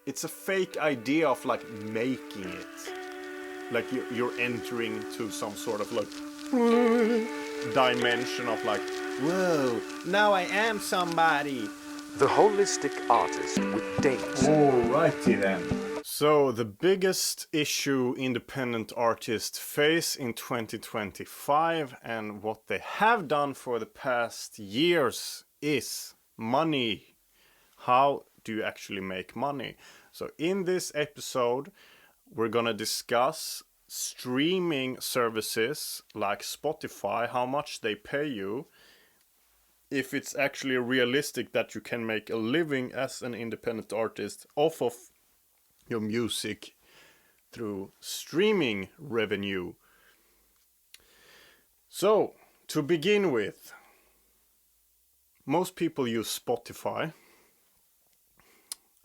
it's a fake idea of like making it. Like you're entering to some sort of like dimension of like, whoa, now I am somebody. The Holistic Artist with Daemsun. Alrighty then. So the biggest issue independent artists face in 2025 and what they have done for the past years is money. How do you actually make money? So in this episode, we're gonna discuss streaming services like Spotify, how much they pay you, if it's actually realistic that you can make a living as an independent artist off of your music through streaming revenue. So, to begin with, most people use Spotify,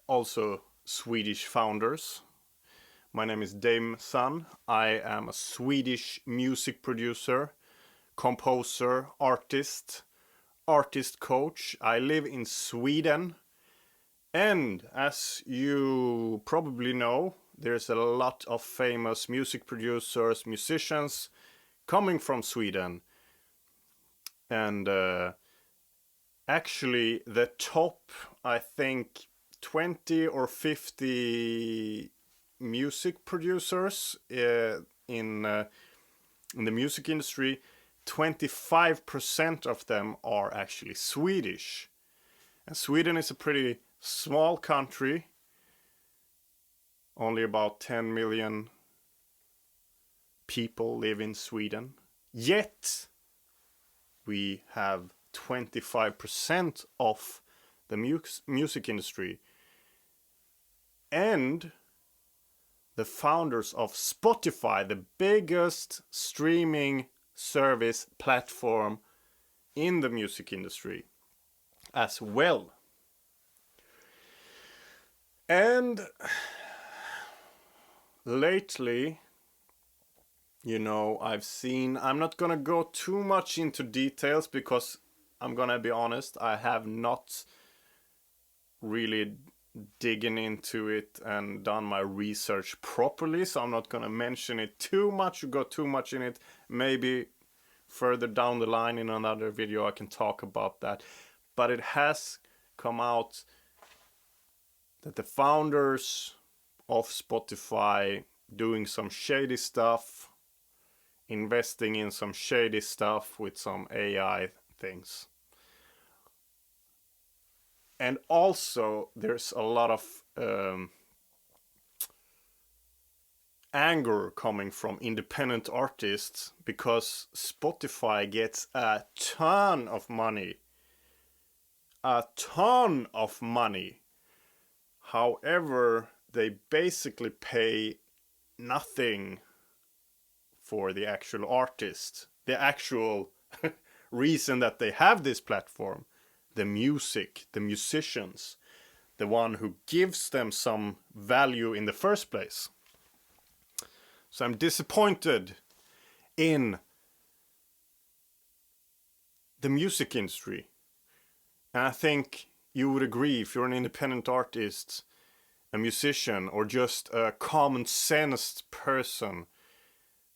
also Swedish founders. My name is Daemsun. I am a Swedish music producer, composer, artist coach. I live in Sweden. And as you probably know, there's a lot of famous music producers, musicians coming from Sweden. And actually the top, I think, 20 or 50 music producers in the music industry, 25% of them are actually Swedish. And Sweden is a pretty small country, only about 10 million people live in Sweden. Yet, we have 25% of the music industry. And the founders of Spotify, the biggest streaming service platform in the music industry as well. And lately, I'm not gonna go too much into details because I'm gonna be honest, I have not really digging into it and done my research properly, so I'm not gonna mention it too much or go too much in it. Maybe further down the line in another video I can talk about that. But it has come out that the founders of Spotify doing some shady stuff, investing in some shady stuff with some AI things. And also there's a lot of anger coming from independent artists because Spotify gets a ton of money. A ton of money. However, they basically pay nothing for the actual artist. The actual reason that they have this platform. The music, the musicians. The one who gives them some value in the first place. So I'm disappointed in the music industry. And I think you would agree, if you're an independent artist, a musician, or just a common sense person,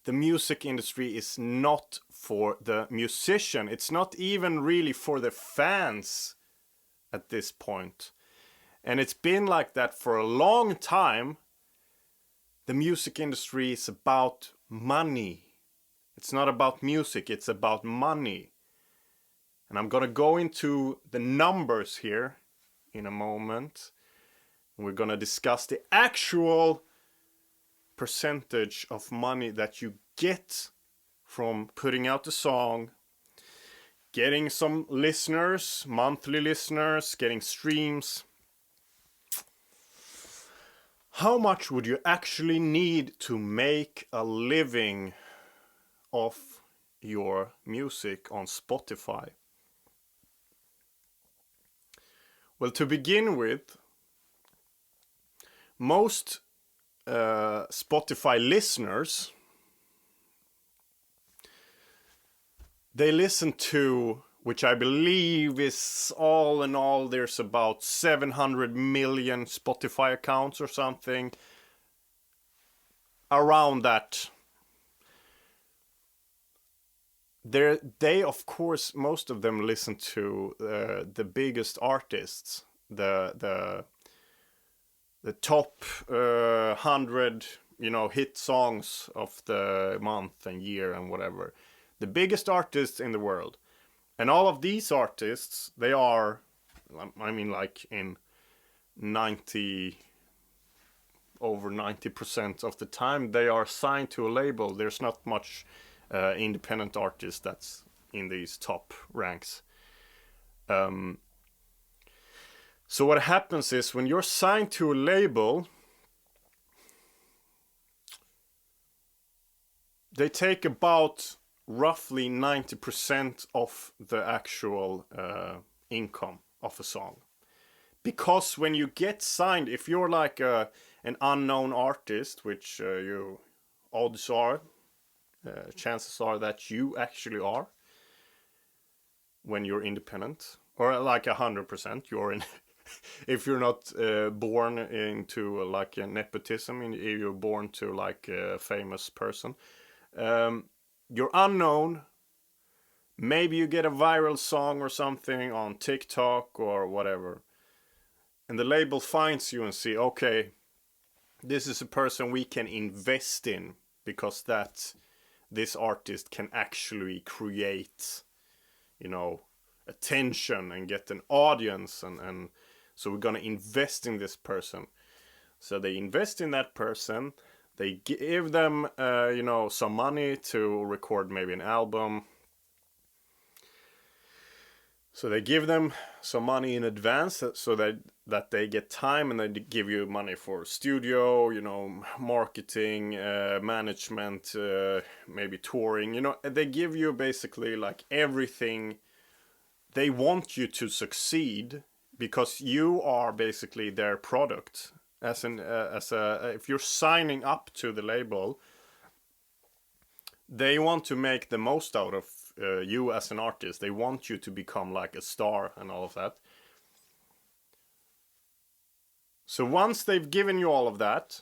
the music industry is not for the musician. It's not even really for the fans at this point. And it's been like that for a long time. The music industry is about money. It's not about music, it's about money. And I'm gonna go into the numbers here in a moment. We're gonna discuss the actual percentage of money that you get from putting out the song, getting some listeners, monthly listeners, getting streams. How much would you actually need to make a living off your music on Spotify? Well, to begin with, most Spotify listeners, they listen to which I believe is all in all, there's about 700 million Spotify accounts or something. Around that. They of course, most of them listen to the biggest artists, the top 100, hit songs of the month and year and whatever. The biggest artists in the world. And all of these artists, they are, I mean, like in over 90% of the time, they are signed to a label. There's not much independent artist that's in these top ranks. So what happens is, when you're signed to a label, they take about roughly 90% of the actual income of a song. Because when you get signed, if you're like an unknown artist, which chances are that you actually are when you're independent, or like 100% you're in. If you're not born into like a nepotism, if you're born to like a famous person, you're unknown. Maybe you get a viral song or something on TikTok or whatever, and the label finds you and see, okay, this is a person we can invest in, because this artist can actually create, attention and get an audience, and so we're gonna invest in this person. So they invest in that person. They give them, some money to record maybe an album. So they give them some money in advance, so that they get time, and they give you money for studio, marketing, management, maybe touring. They give you basically like everything. They want you to succeed because you are basically their product. If you're signing up to the label, they want to make the most out of you as an artist. They want you to become like a star and all of that. So once they've given you all of that,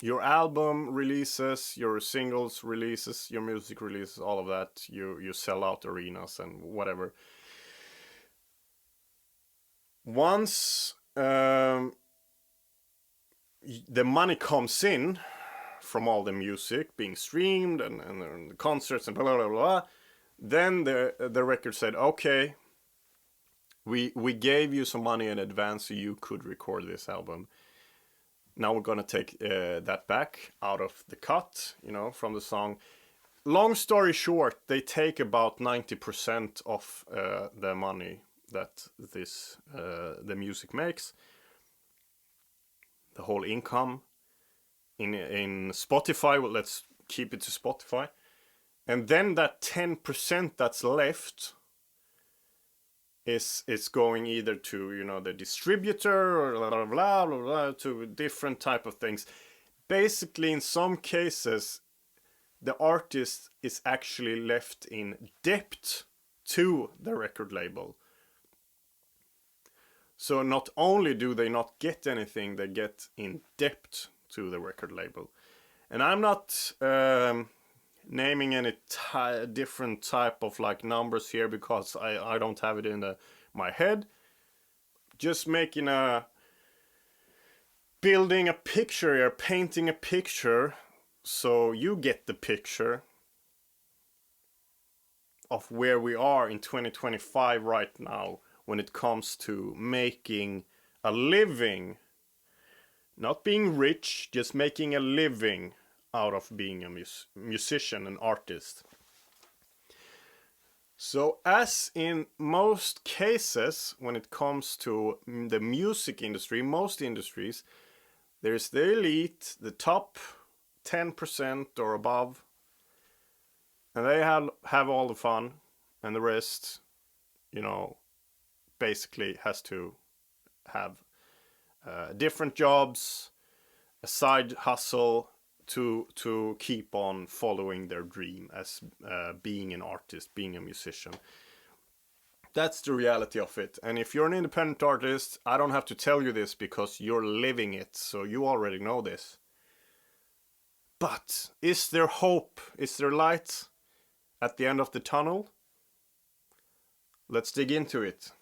your album releases, your singles releases, your music releases, all of that, you sell out arenas and whatever. Once the money comes in from all the music being streamed and the concerts and blah blah blah, then the record said, okay, we gave you some money in advance so you could record this album. Now we're gonna take that back out of the cut, from the song. Long story short, they take about 90% of the money that the music makes, the whole income. In Spotify, well, let's keep it to Spotify, and then that 10% that's left is going either to the distributor or blah blah blah blah, to different type of things. Basically, in some cases, the artist is actually left in debt to the record label. So not only do they not get anything, they get in debt to the record label. And I'm not naming any different type of like numbers here, because I don't have it in my head. Just building a picture here, painting a picture, so you get the picture of where we are in 2025 right now when it comes to making a living. Not being rich, just making a living out of being a musician, an artist. So as in most cases, when it comes to the music industry, most industries, there's the elite, the top 10% or above, and they have all the fun, and the rest, basically has to have different jobs, a side hustle to keep on following their dream as being an artist, being a musician. That's the reality of it. And if you're an independent artist, I don't have to tell you this because you're living it, so you already know this. But is there hope? Is there light at the end of the tunnel? Let's dig into it.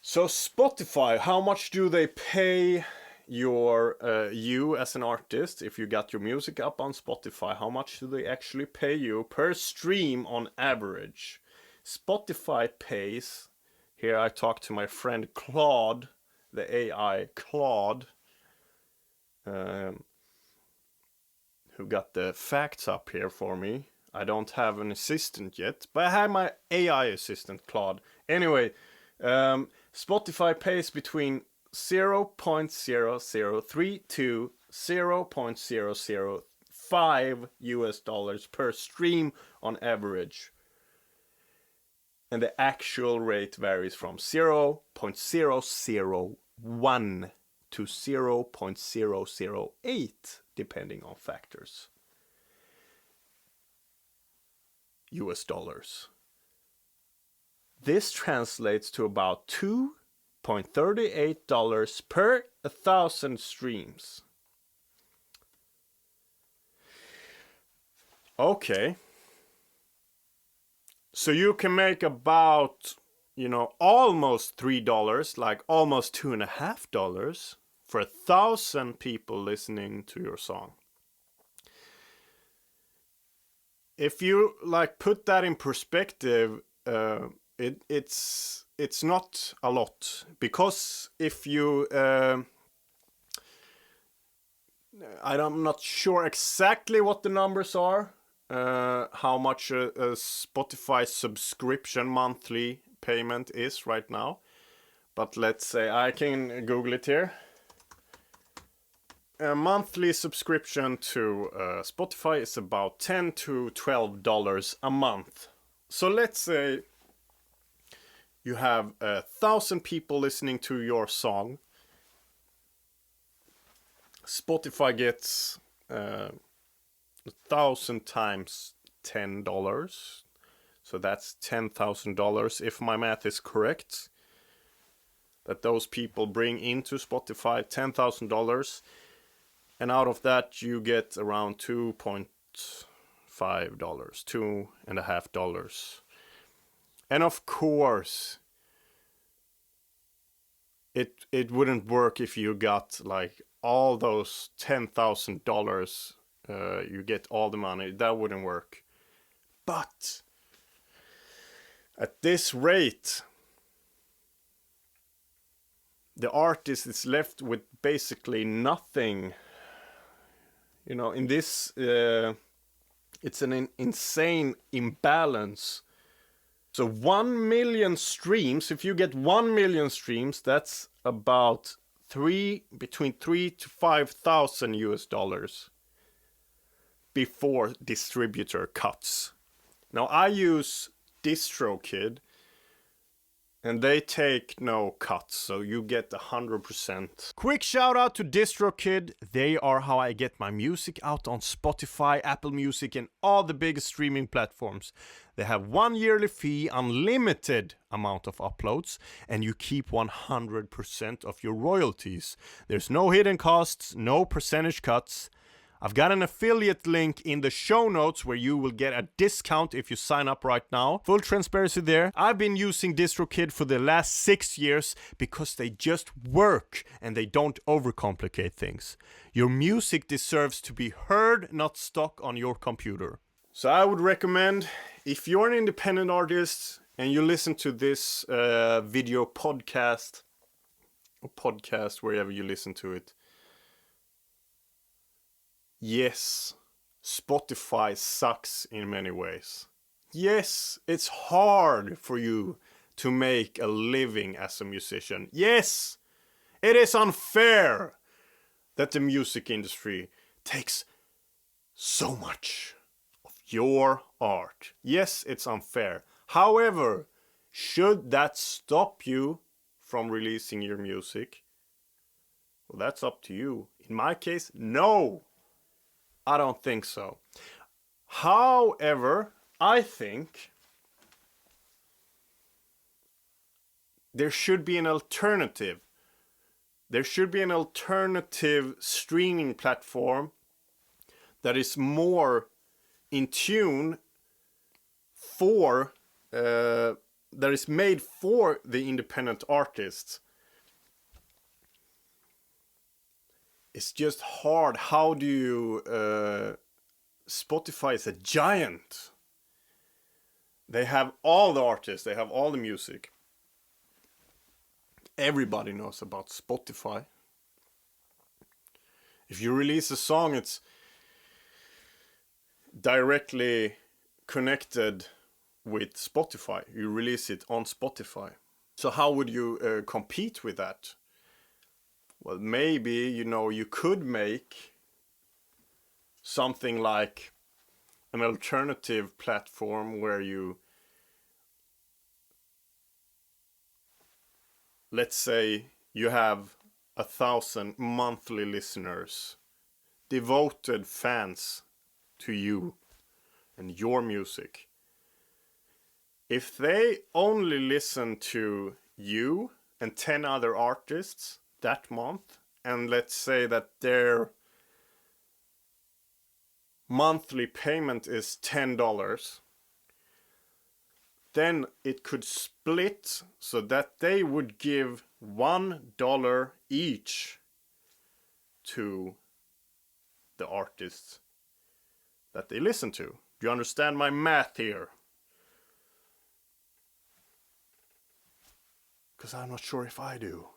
So Spotify, how much do they pay you as an artist if you got your music up on Spotify? How much do they actually pay you per stream on average? Spotify pays, here I talk to my friend Claude, the AI Claude, who got the facts up here for me. I don't have an assistant yet, but I have my AI assistant Claude. Anyway, Spotify pays between 0.0032 to 0.005 US dollars per stream on average. And the actual rate varies from 0.001 to 0.008 depending on factors. US dollars. This translates to about $2.38 per 1,000 streams. Okay. So you can make about, almost $3, like almost $2.50 for 1,000 people listening to your song. If you put that in perspective, it's not a lot, because if you I'm not sure exactly what the numbers are, how much a Spotify subscription monthly payment is right now, but let's say I can Google it here. A monthly subscription to Spotify is about $10 to $12 a month. So let's say you have 1,000 people listening to your song. Spotify gets 1,000 times $10. So that's $10,000 if my math is correct. That those people bring into Spotify $10,000. And out of that you get around $2.5, $2.50. And of course, it wouldn't work if you got all those $10,000. You get all the money. That wouldn't work. But at this rate, the artist is left with basically nothing. In this, it's an insane imbalance. So 1 million streams, if you get 1 million streams, that's about between 3,000 to 5,000 US dollars before distributor cuts. Now I use DistroKid, and they take no cuts, so you get 100%. Quick shout out to DistroKid. They are how I get my music out on Spotify, Apple Music, and all the biggest streaming platforms. They have 1 yearly fee, unlimited amount of uploads, and you keep 100% of your royalties. There's no hidden costs, no percentage cuts. I've got an affiliate link in the show notes where you will get a discount if you sign up right now. Full transparency there. I've been using DistroKid for the last 6 years because they just work and they don't overcomplicate things. Your music deserves to be heard, not stuck on your computer. So I would recommend, if you're an independent artist and you listen to this video podcast, or podcast wherever you listen to it, yes, Spotify sucks in many ways. Yes, it's hard for you to make a living as a musician. Yes, it is unfair that the music industry takes so much of your art. Yes, it's unfair. However, should that stop you from releasing your music? Well, that's up to you. In my case, no. I don't think so. However, I think there should be an alternative. There should be an alternative streaming platform that is more in tune for, that is made for the independent artists. It's just hard. How do you... Spotify is a giant. They have all the artists. They have all the music. Everybody knows about Spotify. If you release a song, it's directly connected with Spotify. You release it on Spotify. So how would you compete with that? Well, maybe, you could make something like an alternative platform where you, let's say you have 1,000 monthly listeners, devoted fans to you and your music. If they only listen to you and 10 other artists that month, and let's say that their monthly payment is $10, then it could split so that they would give $1 each to the artists that they listen to. Do you understand my math here? Because I'm not sure if I do.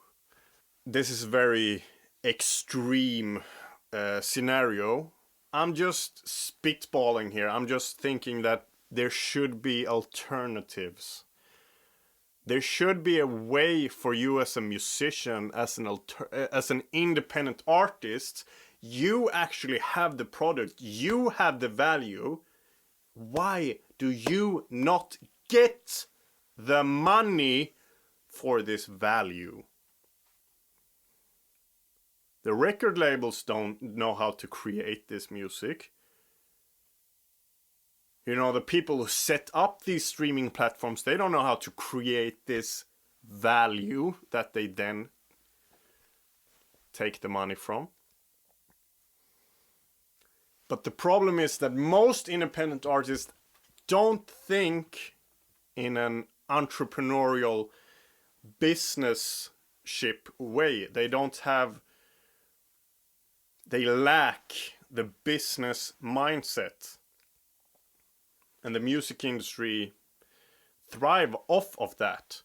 This is a very extreme scenario. I'm just spitballing here. I'm just thinking that there should be alternatives. There should be a way for you as a musician, as an independent artist. You actually have the product. You have the value. Why do you not get the money for this value? The record labels don't know how to create this music. The people who set up these streaming platforms, they don't know how to create this value that they then take the money from. But the problem is that most independent artists don't think in an entrepreneurial business-ship way. They lack the business mindset. And the music industry thrive off of that.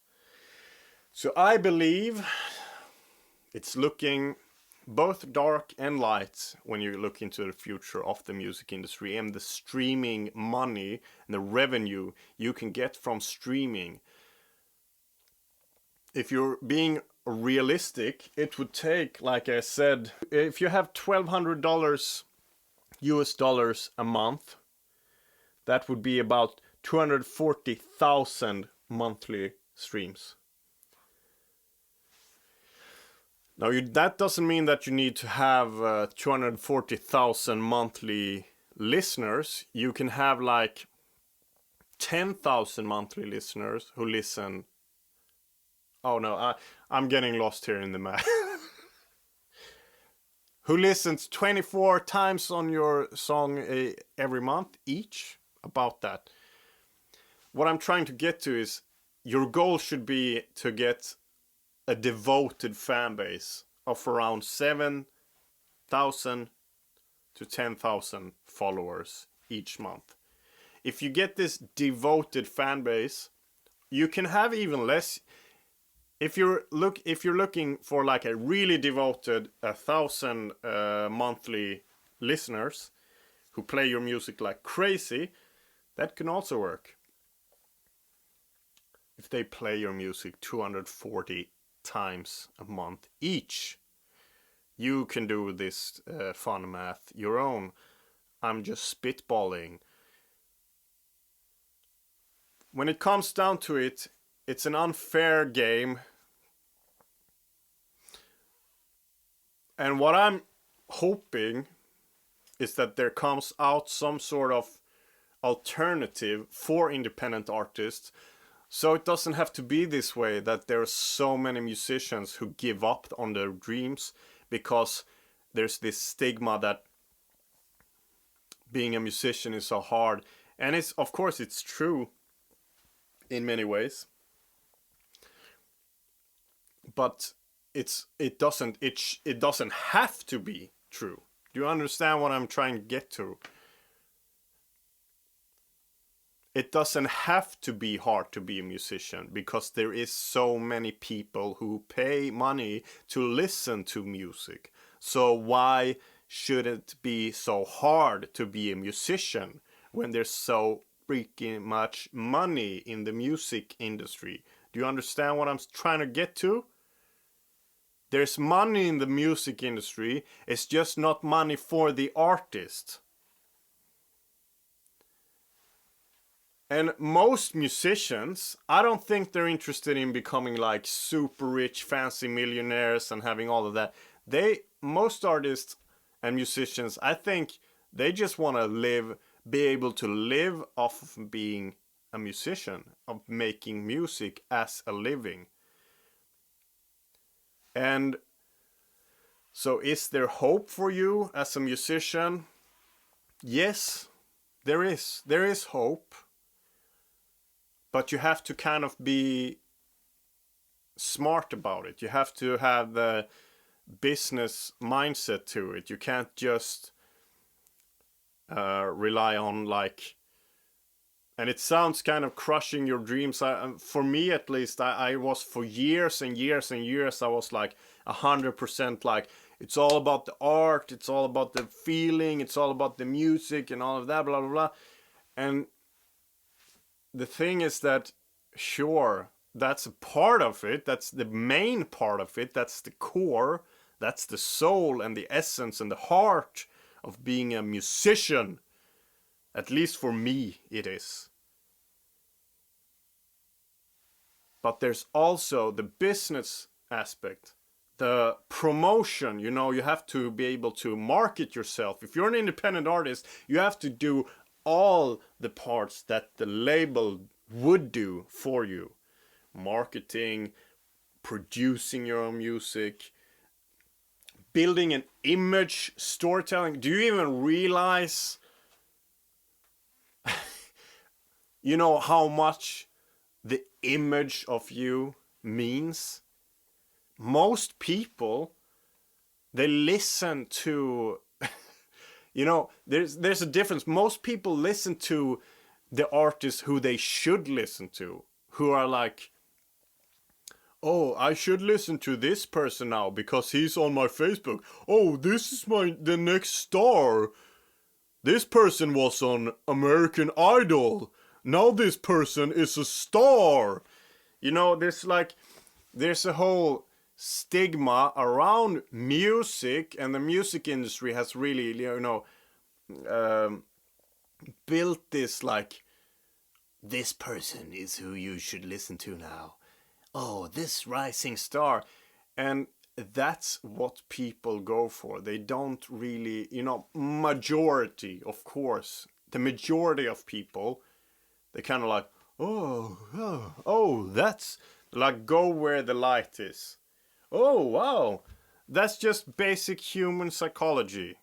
So I believe it's looking both dark and light when you look into the future of the music industry and the streaming money and the revenue you can get from streaming. If you're being realistic, it would take, like I said, if you have $1,200 US dollars a month, that would be about 240,000 monthly streams. Now, that doesn't mean that you need to have 240,000 monthly listeners. You can have like 10,000 monthly listeners who listen. Oh no, I'm getting lost here in the math. Who listens 24 times on your song every month each? About that. What I'm trying to get to is your goal should be to get a devoted fan base of around 7,000 to 10,000 followers each month. If you get this devoted fan base, you can have even less. If you're looking for like a really devoted 1,000 monthly listeners who play your music like crazy, that can also work. If they play your music 240 times a month each, you can do this fun math your own. I'm just spitballing. When it comes down to it, it's an unfair game. And what I'm hoping is that there comes out some sort of alternative for independent artists. So it doesn't have to be this way, that there are so many musicians who give up on their dreams because there's this stigma that being a musician is so hard. And it's, of course, it's true in many ways. But it doesn't have to be true. Do you understand what I'm trying to get to? It doesn't have to be hard to be a musician, because there is so many people who pay money to listen to music. So why should it be so hard to be a musician when there's so freaking much money in the music industry? Do you understand what I'm trying to get to? There's money in the music industry. It's just not money for the artist. And most musicians, I don't think they're interested in becoming like super rich, fancy millionaires and having all of that. Most artists and musicians, I think they just want to be able to live off of being a musician, of making music as a living. And so is there hope for you as a musician? Yes, there is. There is hope. But you have to kind of be smart about it. You have to have the business mindset to it. You can't just rely on like... And it sounds kind of crushing your dreams. For me at least, I was for years and years and years, I was like 100% like, it's all about the art, it's all about the feeling, it's all about the music and all of that, blah, blah, blah. And the thing is that, sure, that's a part of it. That's the main part of it. That's the core. That's the soul and the essence and the heart of being a musician. At least for me, it is. But there's also the business aspect, the promotion. You know, you have to be able to market yourself. If you're an independent artist, you have to do all the parts that the label would do for you. Marketing, producing your own music, building an image, storytelling. Do you even realize, you know, how much the image of you means? Most people, they listen to... You know, there's a difference. Most people listen to the artists who they should listen to, who are like, oh, I should listen to this person now because he's on my Facebook. Oh, this is the next star. This person was on American Idol. Now this person is a star. You know, there's a whole stigma around music, and the music industry has really, you know, built this like, this person is who you should listen to now. Oh, this rising star. And that's what people go for. They don't really, you know, majority, of course, the majority of people, they kind of like, oh, that's like, go where the light is. Oh, wow. That's just basic human psychology.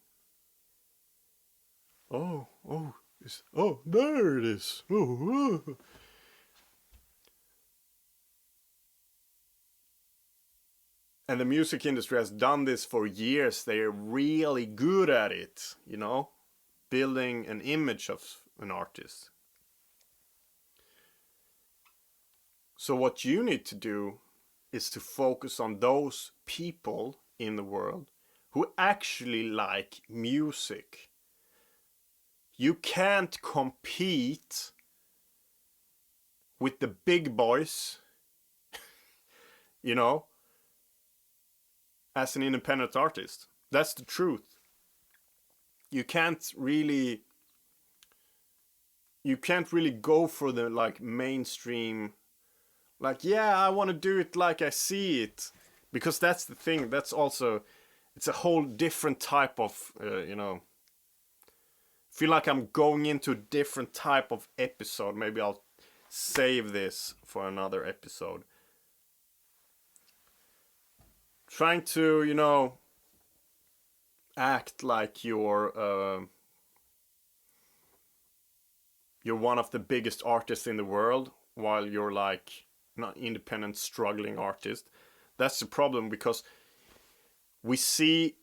Oh, there it is. Oh. And the music industry has done this for years. They're really good at it, you know, building an image of an artist. So what you need to do is to focus on those people in the world who actually like music. You can't compete with the big boys, you know, as an independent artist. That's the truth. You can't really go for the like mainstream, like, yeah, I want to do it like I see it, because that's the thing. That's also, it's a whole different type of, you know, feel like I'm going into a different type of episode. Maybe I'll save this for another episode. Trying to, you know, act like you're one of the biggest artists in the world while you're like not independent struggling artist. That's the problem, because we see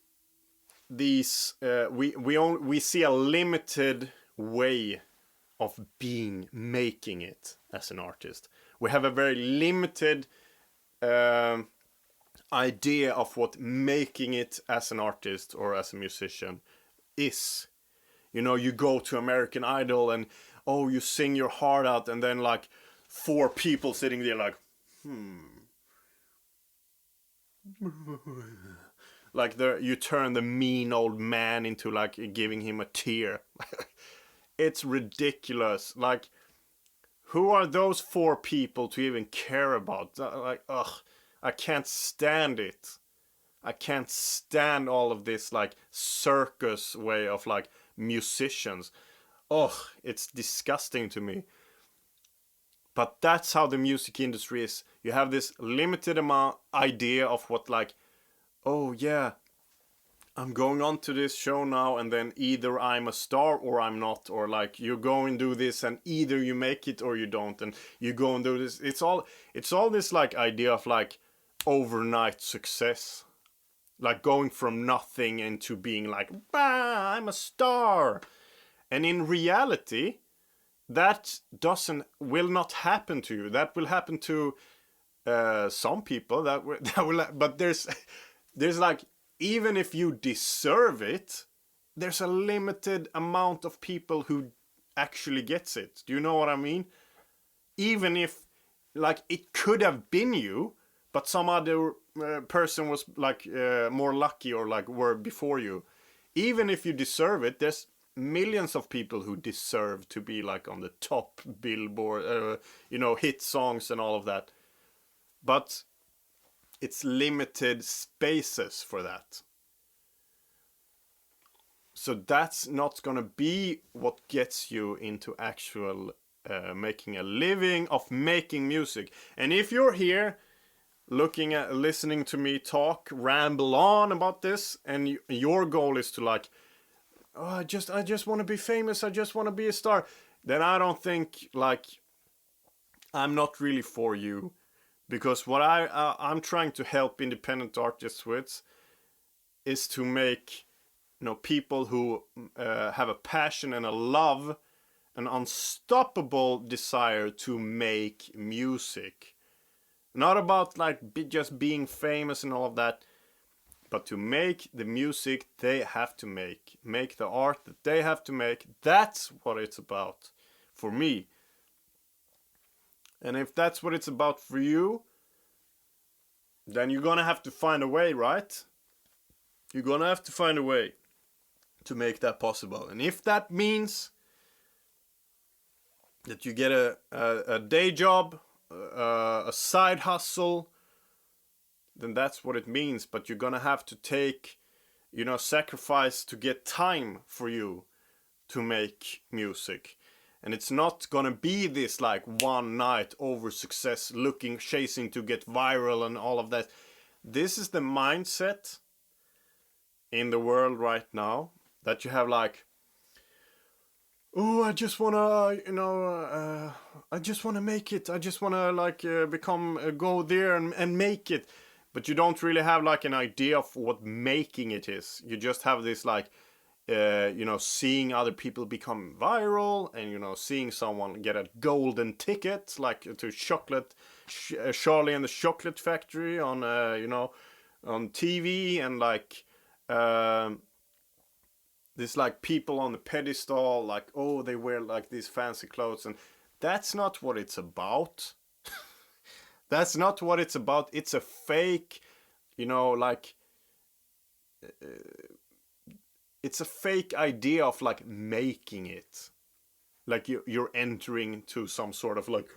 these we see a limited way of making it as an artist. We have a very limited idea of what making it as an artist or as a musician is. You know, you go to American Idol and you sing your heart out, and then like 4 people sitting there like, like you turn the mean old man into like giving him a tear. It's ridiculous. Like, who are those 4 people to even care about? Like, I can't stand it. I can't stand all of this like circus way of like musicians. It's disgusting to me. But that's how the music industry is. You have this limited amount idea of what like, oh yeah, I'm going on to this show now, and then either I'm a star or I'm not, or like you go and do this and either you make it or you don't, and you go and do this. It's all this like idea of like overnight success, like going from nothing into being like, bah, I'm a star. And in reality, that will not happen to you. That will happen to some people. That will. But there's like, even if you deserve it, there's a limited amount of people who actually gets it. Do you know what I mean? Even if like it could have been you, but some other person was like more lucky or like were before you. Even if you deserve it, there's millions of people who deserve to be like on the top Billboard, you know, hit songs and all of that. But it's limited spaces for that. So that's not gonna be what gets you into actual making a living of making music. And if you're here listening to me talk, ramble on about this, and your goal is to like, I just want to be famous, I just want to be a star, then I don't think, like, I'm not really for you. Because what I'm trying to help independent artists with is to make, you know, people who have a passion and a love, an unstoppable desire to make music. Not about like just being famous and all of that, but to make the music they have to make the art that they have to make. That's what it's about for me. And if that's what it's about for you, then you're gonna have to find a way, right? You're gonna have to find a way to make that possible. And if that means that you get a day job, a side hustle, then that's what it means. But you're gonna have to take, you know, sacrifice to get time for you to make music. And it's not gonna be this like one night over success, chasing to get viral and all of that. This is the mindset in the world right now, that you have like, oh, I just wanna, you know, I just wanna make it. I just wanna like go there and make it. But you don't really have like an idea of what making it is. You just have this like, you know, seeing other people become viral, and, you know, seeing someone get a golden ticket, like to Charlie and the Chocolate Factory on, you know, on TV, and like, this like people on the pedestal, like, oh, they wear like these fancy clothes, and that's not what it's about. That's not what it's about. It's a fake, you know, like, it's a fake idea of like making it. Like you're entering to some sort of like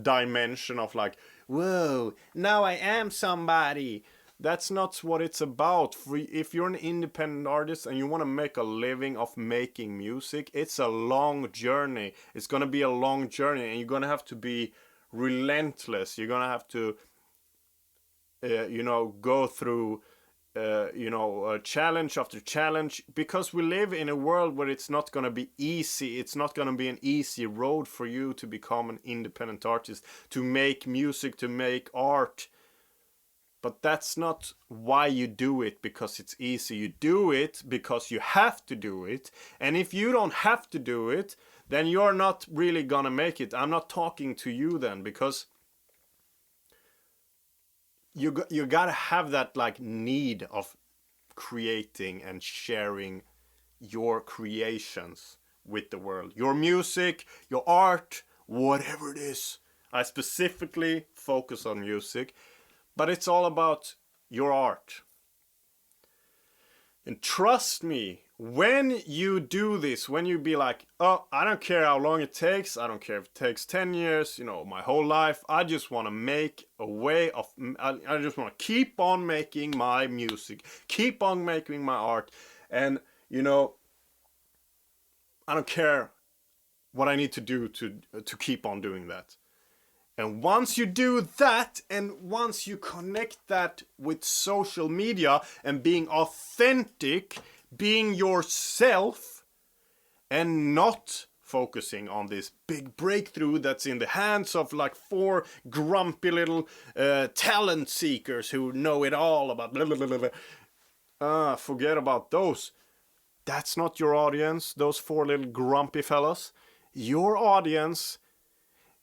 dimension of like, whoa, now I am somebody. That's not what it's about. If you're an independent artist and you want to make a living of making music, it's a long journey. It's going to be a long journey, and you're going to have to be relentless. You're going to have to, go through, challenge after challenge, because we live in a world where it's not going to be easy. It's not going to be an easy road for you to become an independent artist, to make music, to make art. But that's not why you do it, because it's easy. You do it because you have to do it. And if you don't have to do it, then you're not really gonna make it. I'm not talking to you then, because you gotta have that like need of creating and sharing your creations with the world. Your music, your art, whatever it is. I specifically focus on music. But it's all about your art. And trust me, when you do this, when you be like, oh, I don't care how long it takes, I don't care if it takes 10 years, my whole life, I just want to make a way of, I just want to keep on making my music, keep on making my art, and, I don't care what I need to do to keep on doing that. And once you do that, and once you connect that with social media and being authentic, being yourself, and not focusing on this big breakthrough that's in the hands of like 4 grumpy little talent seekers who know it all about blah, blah, blah, blah. Forget about those. That's not your audience, those 4 little grumpy fellas. Your audience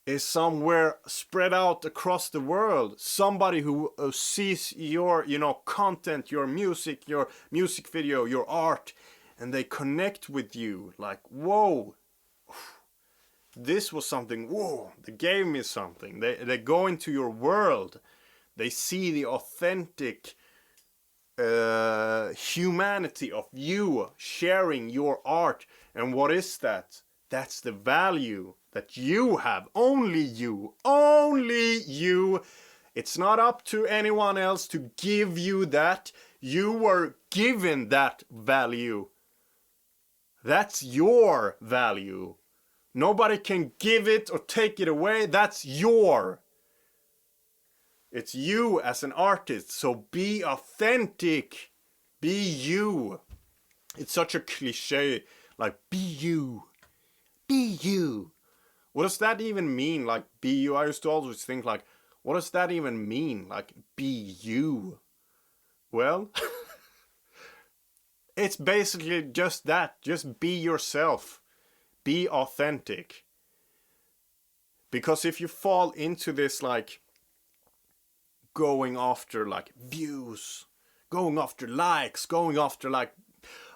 is somewhere spread out across the world. Somebody who sees your, content, your music video, your art, and they connect with you. Like, whoa, this was something. Whoa, they gave me something. They go into your world. They see the authentic humanity of you sharing your art. And what is that? That's the value that you have. Only you. Only you. It's not up to anyone else to give you that. You were given that value. That's your value. Nobody can give it or take it away. That's your. It's you as an artist. So be authentic. Be you. It's such a cliche. Like, be you. Be you. What does that even mean? Like, be you? I used to always think like, what does that even mean? Like, be you. Well, it's basically just that. Just be yourself. Be authentic. Because if you fall into this like going after like views, going after likes, going after like,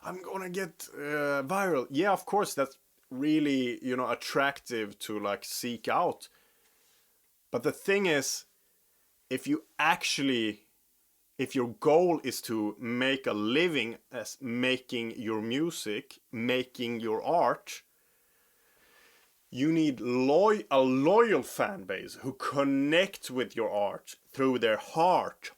I'm gonna get viral. Yeah, of course, that's really, attractive to like seek out. But the thing is, if your goal is to make a living as making your music, making your art, you need a loyal fan base who connect with your art through their heart.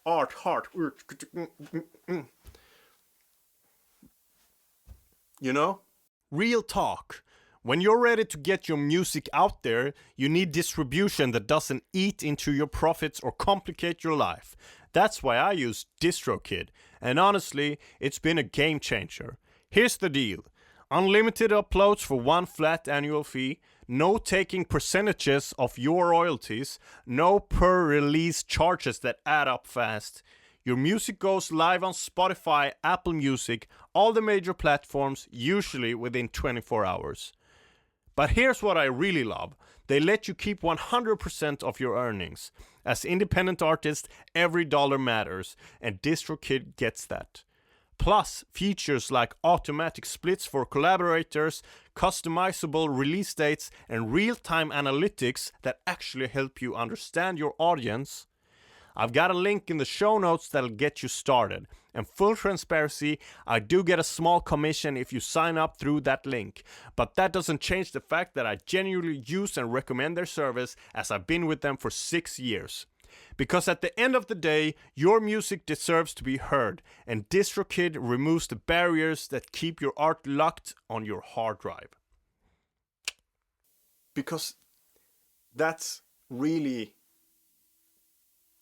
Real talk. When you're ready to get your music out there, you need distribution that doesn't eat into your profits or complicate your life. That's why I use DistroKid, and honestly, it's been a game changer. Here's the deal. Unlimited uploads for one flat annual fee, no taking percentages of your royalties, no per release charges that add up fast. Your music goes live on Spotify, Apple Music, all the major platforms, usually within 24 hours. But here's what I really love. They let you keep 100% of your earnings. As independent artists, every dollar matters, and DistroKid gets that. Plus, features like automatic splits for collaborators, customizable release dates, and real-time analytics that actually help you understand your audience. I've got a link in the show notes that'll get you started. And full transparency, I do get a small commission if you sign up through that link. But that doesn't change the fact that I genuinely use and recommend their service, as I've been with them for 6 years. Because at the end of the day, your music deserves to be heard, and DistroKid removes the barriers that keep your art locked on your hard drive. Because that's really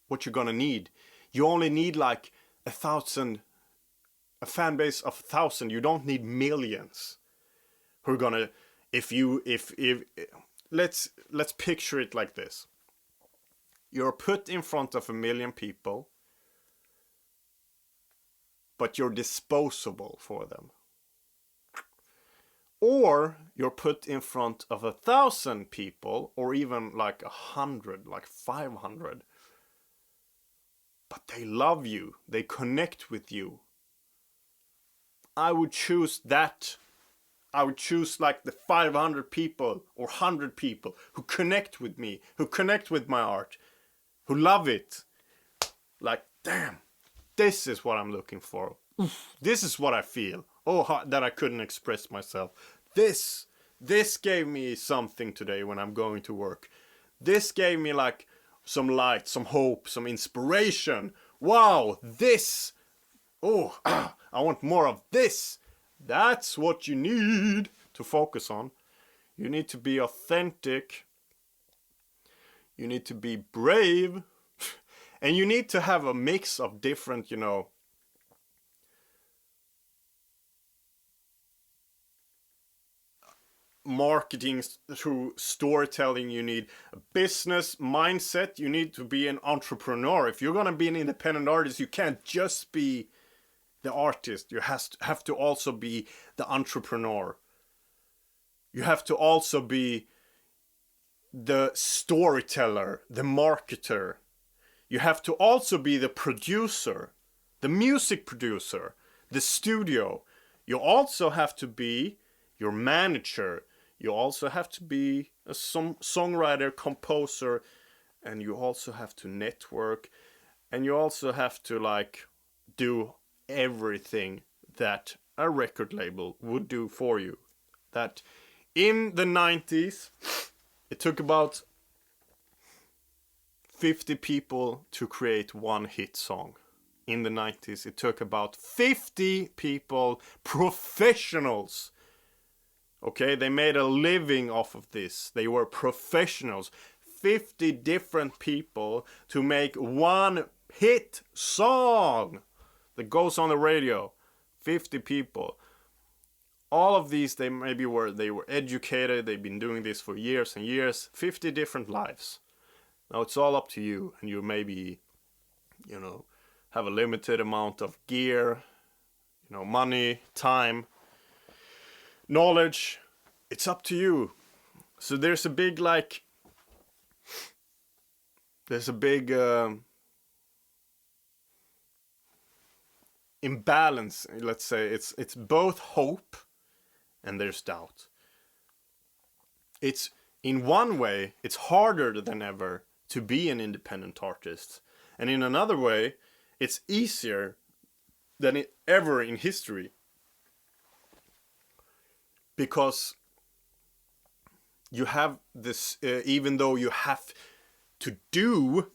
what you're gonna need. You only need like 1,000, a fan base of 1,000. You don't need millions who are gonna, if let's picture it like this. You're put in front of 1 million people, but you're disposable for them. Or you're put in front of 1,000 people, or even like 100, like 500. But they love you. They connect with you. I would choose that. I would choose like the 500 people or 100 people who connect with me, who connect with my art, who love it. Like, damn, this is what I'm looking for. This is what I feel. Oh, that I couldn't express myself. This gave me something today when I'm going to work. This gave me like some light, some hope, some inspiration. Wow, this. Oh, I want more of this. That's what you need to focus on. You need to be authentic. You need to be brave. And you need to have a mix of different, marketing through storytelling. You need a business mindset. You need to be an entrepreneur. If you're gonna be an independent artist, you can't just be the artist. You have to also be the entrepreneur. You have to also be the storyteller, the marketer. You have to also be the producer, the music producer, the studio. You also have to be your manager. You also have to be a songwriter, composer, and you also have to network, and you also have to like do everything that a record label would do for you. That in the 90s, it took about 50 people to create one hit song. In the 90s, it took about 50 people, professionals. Okay, they made a living off of this. They were professionals. 50 different people to make one hit song that goes on the radio. 50 people. All of these, they were educated. They've been doing this for years and years. 50 different lives. Now it's all up to you, and you maybe, have a limited amount of gear, money, time, knowledge. It's up to you. So there's a big imbalance. Let's say it's both hope and there's doubt. It's in one way it's harder than ever to be an independent artist, and in another way it's easier than ever in history, because you have this, even though you have to do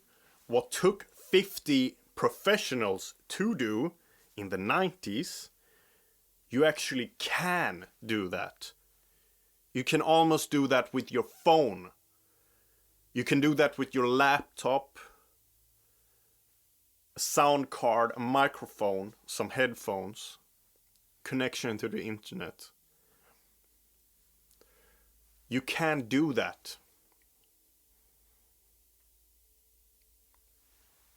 what took 50 professionals to do in the 90s, you actually can do that. You can almost do that with your phone. You can do that with your laptop, a sound card, a microphone, some headphones, connection to the internet. You can do that.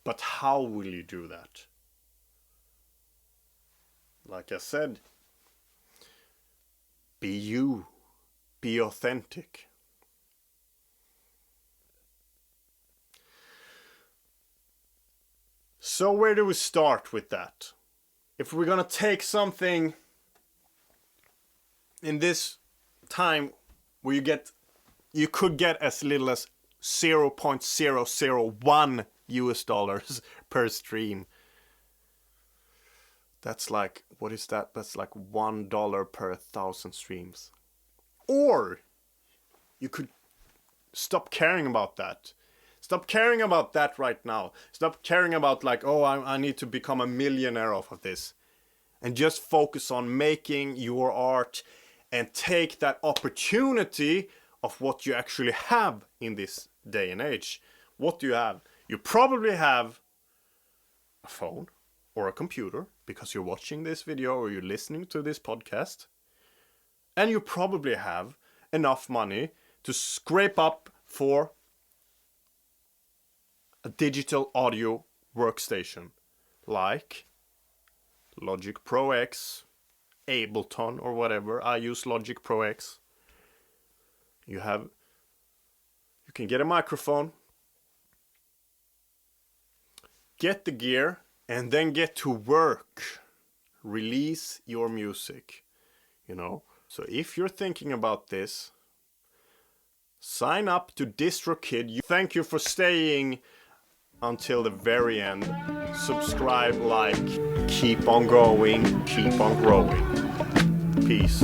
But how will you do that? Like I said, be you. Be authentic. So where do we start with that? If we're gonna take something in this time where you could get as little as $0.001 US per stream. That's like, what is that? That's like $1 per 1,000 streams. Or you could stop caring about that. Stop caring about that right now. Stop caring about like, oh, I need to become a millionaire off of this. And just focus on making your art and take that opportunity of what you actually have in this day and age. What do you have? You probably have a phone or a computer because you're watching this video or you're listening to this podcast. And you probably have enough money to scrape up for a digital audio workstation like Logic Pro X, Ableton or whatever. I use Logic Pro X. You can get a microphone, get the gear, and then get to work. Release your music, you know. So if you're thinking about this, sign up to DistroKid. Thank you for staying until the very end. Subscribe, like, keep on going, keep on growing. Peace.